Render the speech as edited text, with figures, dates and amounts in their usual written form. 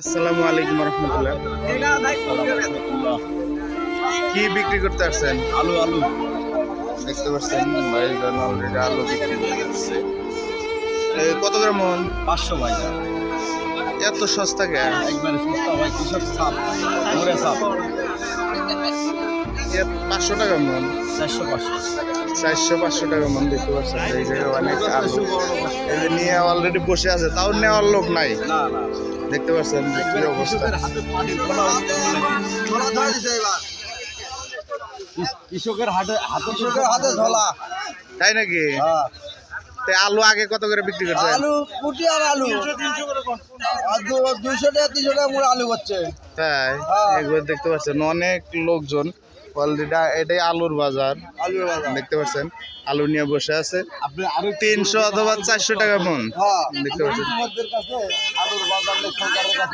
আসসালামু আলাইকুম রহমতুল্লাহ। কি বিক্রি করতে আসছেন? আলু আলু দেখতে পাচ্ছেন ভাইজান অলরেডি আলু বিক্রি করতেছে। কত গ্রাম মন? 500 ভাই। এত সস্তা কে? একবারে সস্তা ভাই, কৃষক সাপ ঘুরে সাপ 500 টাকা মন, 400-500 টাকা মন। দেখতে পাচ্ছেন এই জায়গায় অনেক আলু এই যে নিয়ে অলরেডি বসে আছে, তাও নেওয়ার লোক নাই। না না দেখতে পাচ্ছেন কি অবস্থা। কৃষকের হাতে ঝোলা। তাই নাকি? হ্যাঁ। আলু আগে কত করে বিক্রি করছেন? আলু কুটি আর আলু 200 টাকা 300 টাকা মোড় আলু হচ্ছে। তাই একবার দেখতে পাচ্ছেন অনেক লোকজন অলরেডি। এটাই আলুর বাজার, দেখতে পাচ্ছেন আলু নিয়ে বসে আছে। আপনি আরো 300 অথবা 400 টাকা মন হ্যাঁ দেখতে পাচ্ছেন। আমাদের কাছে আলুর বাজার সরকারের কাছে